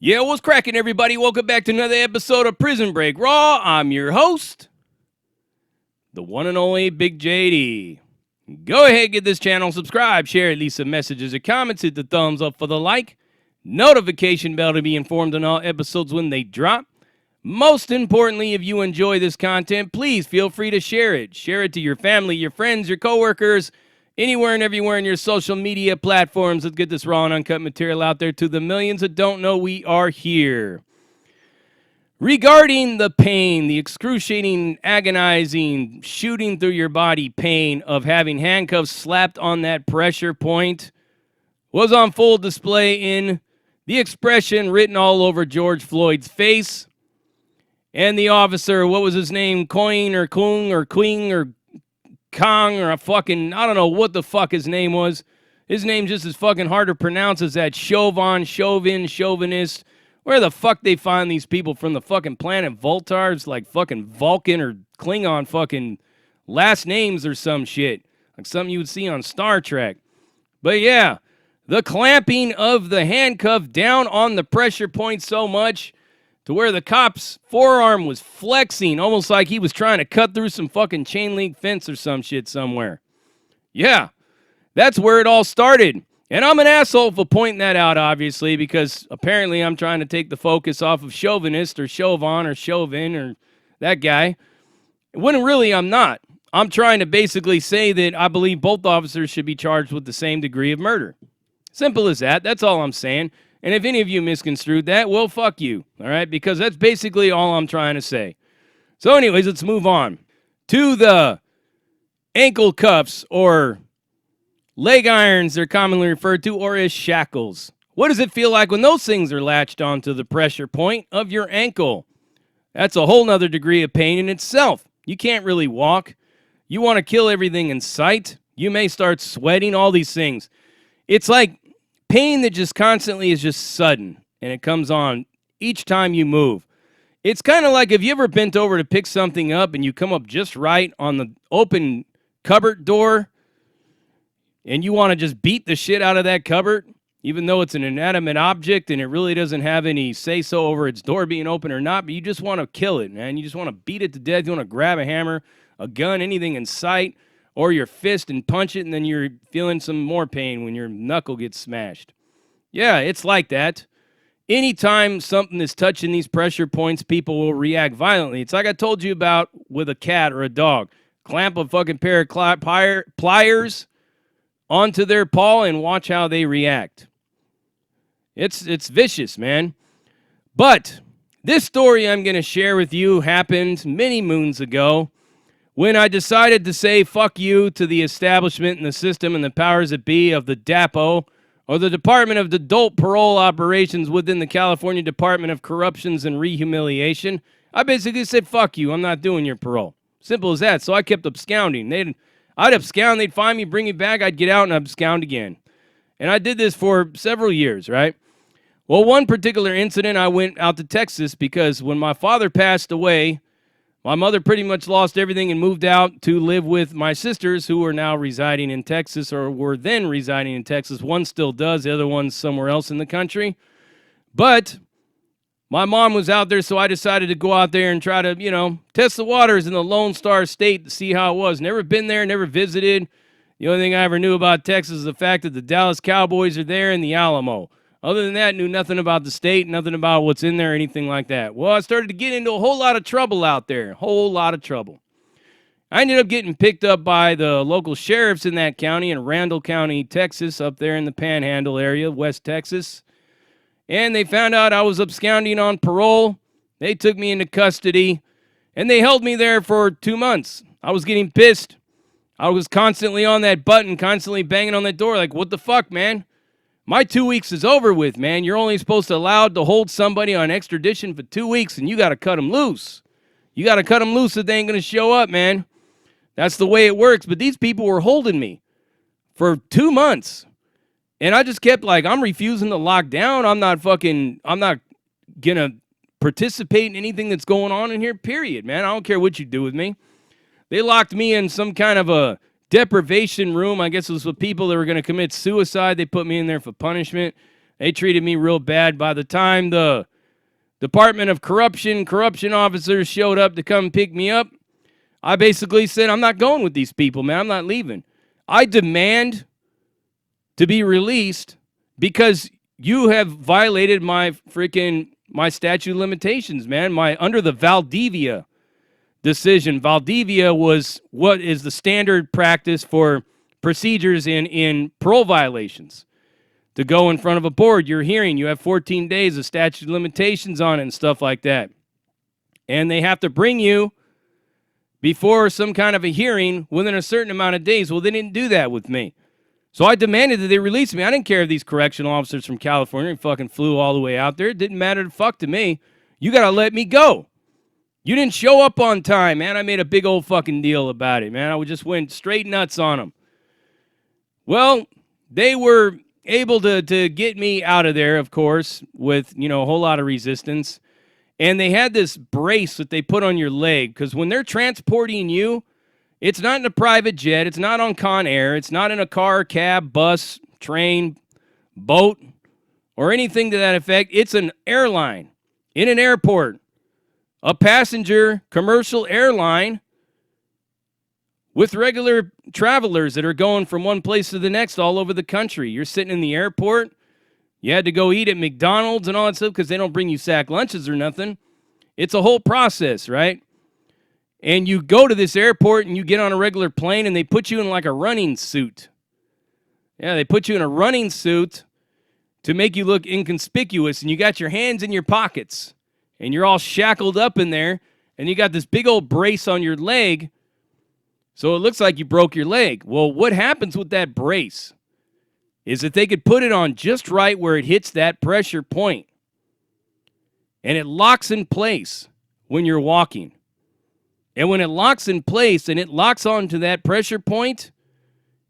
Yeah, what's cracking, everybody? Welcome back to another episode of Prison Break Raw. I'm your host, the one and only Big JD. Go ahead, get this channel, subscribe, share at least some messages or comments, hit the thumbs up for the like, notification bell to be informed on all episodes when they drop. Most importantly, if you enjoy this content, please feel free to share it. Share it to your family, your friends, your coworkers, anywhere and everywhere in your social media platforms. Let's get this raw and uncut material out there to the millions that don't know we are here. Regarding the pain, the excruciating, agonizing, shooting through your body pain of having handcuffs slapped on that pressure point was on full display in the expression written all over George Floyd's face. And the officer, what was his name? Coyne or Kung or Queen or Kong or a fucking, I don't know what the fuck his name was. His name's just as fucking hard to pronounce as that chauvinist. Where the fuck they find these people from the fucking planet Voltar? It's like fucking Vulcan or Klingon fucking last names or some shit. Like something you would see on Star Trek. But yeah, the clamping of the handcuff down on the pressure point so much to where the cop's forearm was flexing, almost like he was trying to cut through some fucking chain link fence or some shit somewhere. Yeah, that's where it all started. And I'm an asshole for pointing that out, obviously, because apparently I'm trying to take the focus off of chauvinist or Chauvin or Chauvin or that guy. When really I'm not. I'm trying to basically say that I believe both officers should be charged with the same degree of murder. Simple as that. That's all I'm saying. And if any of you misconstrued that, well, fuck you, all right? Because that's basically all I'm trying to say. So anyways, let's move on to the ankle cuffs or leg irons, they're commonly referred to, or as shackles. What does it feel like when those things are latched onto the pressure point of your ankle? That's a whole nother degree of pain in itself. You can't really walk. You want to kill everything in sight. You may start sweating, all these things. It's like pain that just constantly is just sudden, and it comes on each time you move. It's kind of like, have you ever bent over to pick something up and you come up just right on the open cupboard door and you want to just beat the shit out of that cupboard, even though it's an inanimate object and it really doesn't have any say-so over its door being open or not, but you just want to kill it, man. You just want to beat it to death. You want to grab a hammer, a gun, anything in sight, or your fist and punch it, and then you're feeling some more pain when your knuckle gets smashed. Yeah, it's like that. Anytime something is touching these pressure points, people will react violently. It's like I told you about with a cat or a dog. Clamp a fucking pair of pliers onto their paw and watch how they react. It's vicious, man. But this story I'm going to share with you happened many moons ago, when I decided to say fuck you to the establishment and the system and the powers that be of the DAPO, or the Department of Adult Parole Operations within the California Department of Corruptions and Rehumiliation. I basically said, fuck you, I'm not doing your parole. Simple as that. So I kept absconding. I'd abscond, they'd find me, bring me back, I'd get out and abscond again. And I did this for several years, right? Well, one particular incident, I went out to Texas because when my father passed away, my mother pretty much lost everything and moved out to live with my sisters, who are now residing in Texas, or were then residing in Texas. One still does, the other one's somewhere else in the country. But my mom was out there, so I decided to go out there and try to, test the waters in the Lone Star State to see how it was. Never been there, never visited. The only thing I ever knew about Texas is the fact that the Dallas Cowboys are there and the Alamo. Other than that, knew nothing about the state, nothing about what's in there, anything like that. Well, I started to get into a whole lot of trouble out there, a whole lot of trouble. I ended up getting picked up by the local sheriffs in that county, in Randall County, Texas, up there in the Panhandle area, West Texas. And they found out I was absconding on parole. They took me into custody, and they held me there for 2 months. I was getting pissed. I was constantly on that button, constantly banging on that door, like, what the fuck, man? My 2 weeks is over with, man. You're only supposed to allowed to hold somebody on extradition for 2 weeks, and you got to cut them loose. You got to cut them loose if they ain't going to show up, man. That's the way it works. But these people were holding me for 2 months. And I just kept like, I'm refusing to lock down. I'm not going to participate in anything that's going on in here, period, man. I don't care what you do with me. They locked me in some kind of a deprivation room. I guess it was for people that were going to commit suicide. They put me in there for punishment. They treated me real bad. By the time the Department of corruption officers showed up to come pick me up, I basically said, I'm not going with these people, man. I'm not leaving. I demand to be released because you have violated my statute of limitations, man. Under the Valdivia decision. Valdivia was what is the standard practice for procedures in parole violations. To go in front of a board, your hearing, you have 14 days of statute of limitations on it and stuff like that. And they have to bring you before some kind of a hearing within a certain amount of days. Well, they didn't do that with me. So I demanded that they release me. I didn't care if these correctional officers from California fucking flew all the way out there. It didn't matter the fuck to me. You got to let me go. You didn't show up on time, man. I made a big old fucking deal about it, man. I just went straight nuts on them. Well, they were able to get me out of there, of course, with, a whole lot of resistance. And they had this brace that they put on your leg, because when they're transporting you, it's not in a private jet, it's not on Con Air, it's not in a car, cab, bus, train, boat, or anything to that effect. It's an airline in an airport, a passenger commercial airline with regular travelers that are going from one place to the next all over the country. You're sitting in the airport. You had to go eat at McDonald's and all that stuff because they don't bring you sack lunches or nothing. It's a whole process, right? And you go to this airport and you get on a regular plane and they put you in like a running suit. Yeah, they put you in a running suit to make you look inconspicuous, and you got your hands in your pockets and you're all shackled up in there and you got this big old brace on your leg. So it looks like you broke your leg. Well, what happens with that brace is that they could put it on just right where it hits that pressure point. And it locks in place when you're walking. And when it locks in place and it locks onto that pressure point,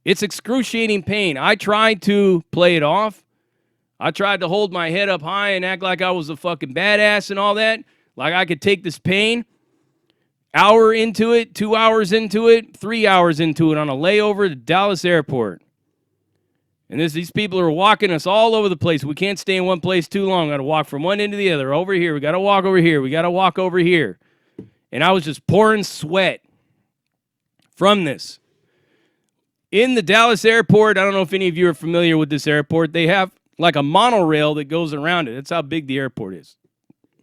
it's excruciating pain. I tried to play it off. I tried to hold my head up high and act like I was a fucking badass and all that. Like I could take this pain. Hour into it, 2 hours into it, 3 hours into it on a layover to Dallas Airport. And these people are walking us all over the place. We can't stay in one place too long. Got to walk from one end to the other. Over here. We got to walk over here. We got to walk over here. And I was just pouring sweat from this. In the Dallas Airport, I don't know if any of you are familiar with this airport. They have like a monorail that goes around it. That's how big the airport is.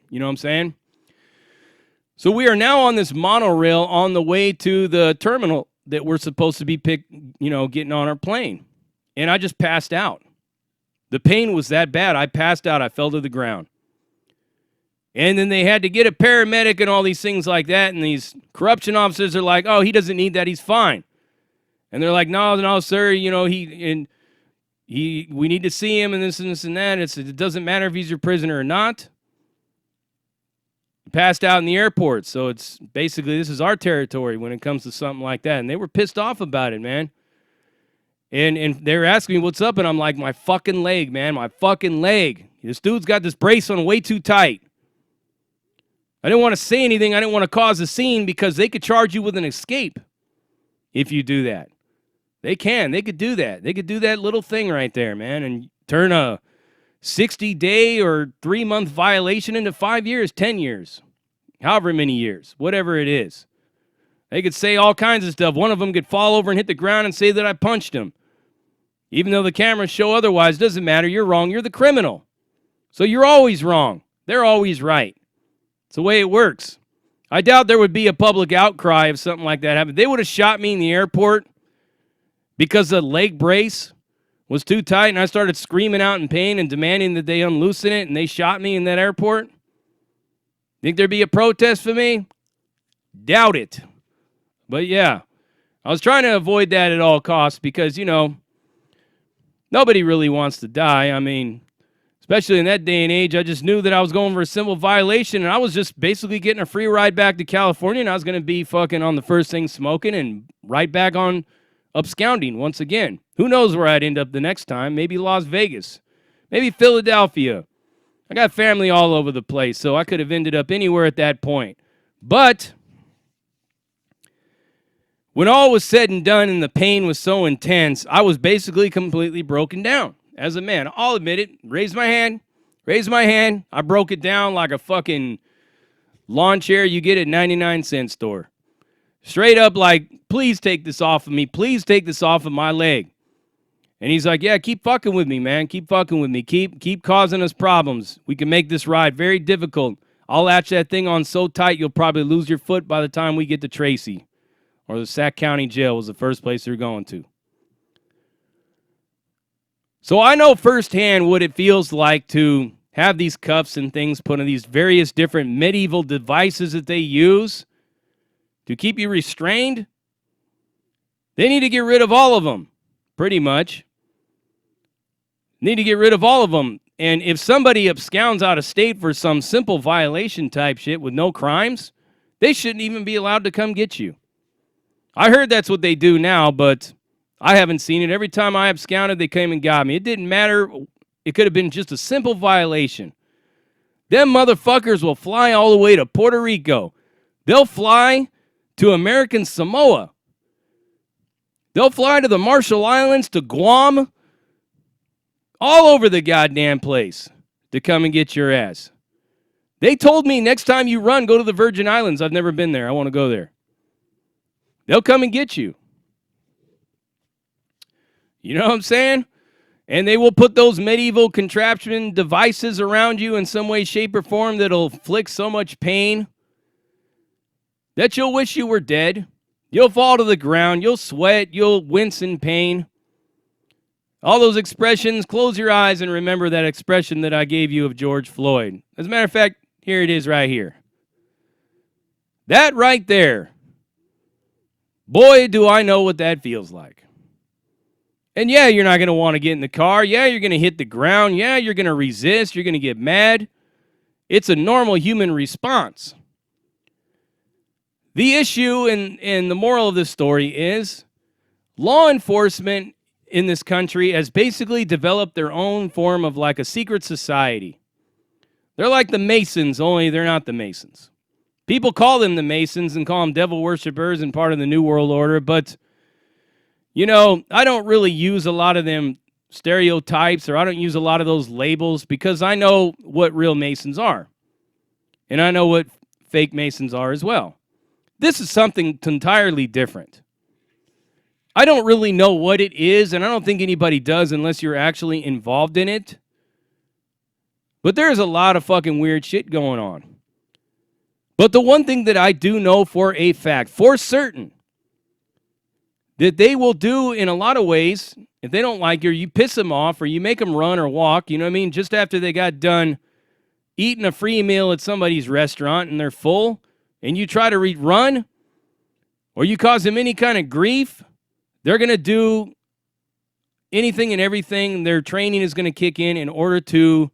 You know what I'm saying? So we are now on this monorail on the way to the terminal that we're supposed to be getting on our plane. And I just passed out. The pain was that bad. I passed out. I fell to the ground. And then they had to get a paramedic and all these things like that. And these corruption officers are like, oh, he doesn't need that. He's fine. And they're like, no, sir. We need to see him and this and that. It doesn't matter if he's your prisoner or not. Passed out in the airport. So it's basically, this is our territory when it comes to something like that. And they were pissed off about it, man. And they were asking me what's up. And I'm like, my fucking leg, man. My fucking leg. This dude's got this brace on way too tight. I didn't want to say anything. I didn't want to cause a scene because they could charge you with an escape if you do that. They can. They could do that. They could do that little thing right there, man, and turn a 60-day or 3-month violation into 5 years, 10 years, however many years, whatever it is. They could say all kinds of stuff. One of them could fall over and hit the ground and say that I punched him. Even though the cameras show otherwise, doesn't matter. You're wrong. You're the criminal. So you're always wrong. They're always right. It's the way it works. I doubt there would be a public outcry if something like that happened. They would have shot me in the airport because the leg brace was too tight and I started screaming out in pain and demanding that they unloosen it, and they shot me in that airport. Think there'd be a protest for me? Doubt it. But yeah, I was trying to avoid that at all costs because, nobody really wants to die. I mean, especially in that day and age, I just knew that I was going for a simple violation, and I was just basically getting a free ride back to California, and I was going to be fucking on the first thing smoking and right back on absconding once again. Who knows where I'd end up the next time? Maybe Las Vegas. Maybe Philadelphia. I got family all over the place, so I could have ended up anywhere at that point. But when all was said and done and the pain was so intense, I was basically completely broken down. as a man. I'll admit it. Raise my hand. Raise my hand. I broke it down like a fucking lawn chair you get at 99-cent store. Straight up like, please take this off of me. Please take this off of my leg. And he's like, yeah, keep fucking with me, man. Keep fucking with me. Keep causing us problems. We can make this ride very difficult. I'll latch that thing on so tight you'll probably lose your foot by the time we get to Tracy. Or the Sac County Jail was the first place they're going to. So I know firsthand what it feels like to have these cuffs and things put on these various different medieval devices that they use to keep you restrained. They need to get rid of all of them, pretty much. Need to get rid of all of them. And if somebody absconds out of state for some simple violation type shit with no crimes, they shouldn't even be allowed to come get you. I heard that's what they do now, but I haven't seen it. Every time I absconded, they came and got me. It didn't matter. It could have been just a simple violation. Them motherfuckers will fly all the way to Puerto Rico. They'll fly to American Samoa. They'll fly to the Marshall Islands, to Guam, all over the goddamn place to come and get your ass. They told me next time you run, go to the Virgin Islands. I've never been there. I want to go there. They'll come and get you. You know what I'm saying? And they will put those medieval contraption devices around you in some way, shape, or form that'll inflict so much pain that you'll wish you were dead. You'll fall to the ground. You'll sweat. You'll wince in pain. All those expressions, close your eyes and remember that expression that I gave you of George Floyd. As a matter of fact, here it is right here. That right there. Boy, do I know what that feels like. And yeah, you're not going to want to get in the car. Yeah, you're going to hit the ground. Yeah, you're going to resist. You're going to get mad. It's a normal human response. The issue and the moral of this story is law enforcement in this country has basically developed their own form of like a secret society. They're like the Masons, only they're not the Masons. People call them the Masons and call them devil worshippers and part of the New World Order, but, you know, I don't really use a lot of them stereotypes or I don't use a lot of those labels because I know what real Masons are. And I know what fake Masons are as well. This is something entirely different. I don't really know what it is, and I don't think anybody does unless you're actually involved in it. But there's a lot of fucking weird shit going on. But the one thing that I do know for a fact, for certain, that they will do in a lot of ways, if they don't like you, or you piss them off, or you make them run or walk, you know what I mean? Just after they got done eating a free meal at somebody's restaurant and they're full, and you try to run, or you cause them any kind of grief, they're going to do anything and everything. Their training is going to kick in order to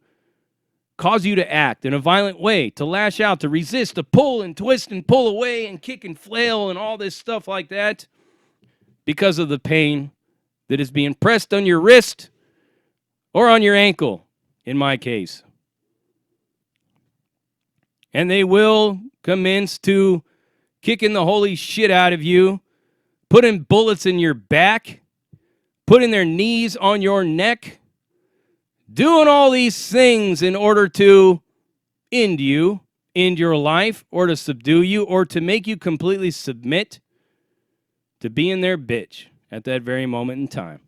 cause you to act in a violent way, to lash out, to resist, to pull and twist and pull away and kick and flail and all this stuff like that because of the pain that is being pressed on your wrist or on your ankle, in my case. And they will commence to kicking the holy shit out of you, putting bullets in your back, putting their knees on your neck, doing all these things in order to end you, end your life, or to subdue you, or to make you completely submit to being their bitch at that very moment in time.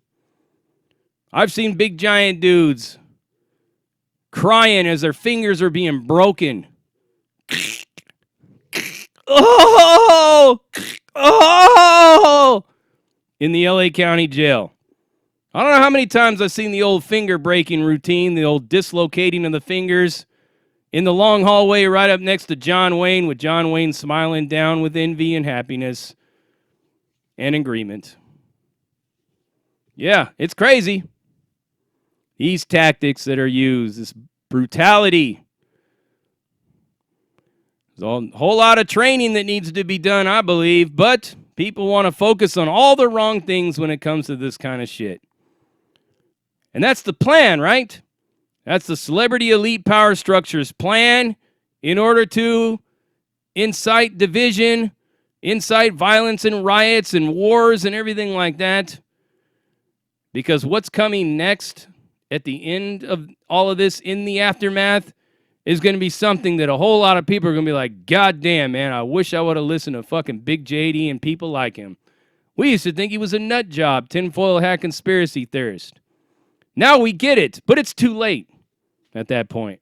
I've seen big giant dudes crying as their fingers are being broken. Oh! Oh! In the LA County Jail. I don't know how many times I've seen the old finger breaking routine, the old dislocating of the fingers in the long hallway right up next to John Wayne, with John Wayne smiling down with envy and happiness and agreement. Yeah, it's crazy. These tactics that are used, this brutality. There's a whole lot of training that needs to be done, I believe, but people want to focus on all the wrong things when it comes to this kind of shit. And that's the plan, right? That's the celebrity elite power structure's plan in order to incite division, incite violence and riots and wars and everything like that. Because what's coming next at the end of all of this, in the aftermath, is going to be something that a whole lot of people are going to be like, God damn, man, I wish I would have listened to fucking Big JD and people like him. We used to think he was a nut job, tinfoil hat conspiracy theorist. Now we get it, but it's too late at that point.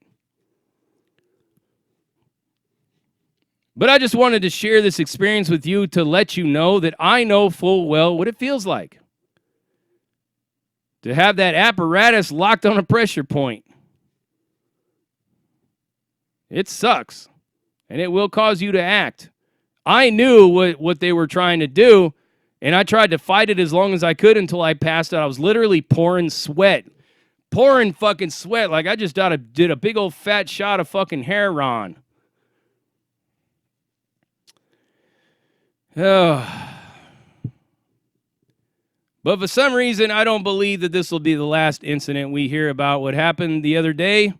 But I just wanted to share this experience with you to let you know that I know full well what it feels like to have that apparatus locked on a pressure point. It sucks, and it will cause you to act. I knew what they were trying to do, and I tried to fight it as long as I could until I passed out. I was literally pouring fucking sweat, like I just did a big old fat shot of fucking Heron. Oh. But for some reason, I don't believe that this will be the last incident we hear about what happened the other day.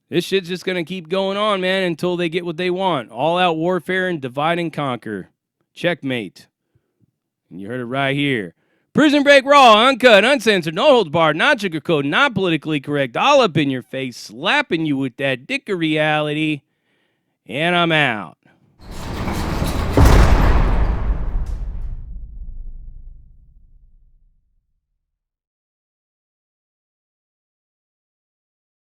This shit's just going to keep going on, man, until they get what they want. All-out warfare and divide and conquer. Checkmate. And you heard it right here. Prison Break Raw, uncut, uncensored, no holds barred, not sugarcoated, not politically correct, all up in your face, slapping you with that dick of reality. And I'm out.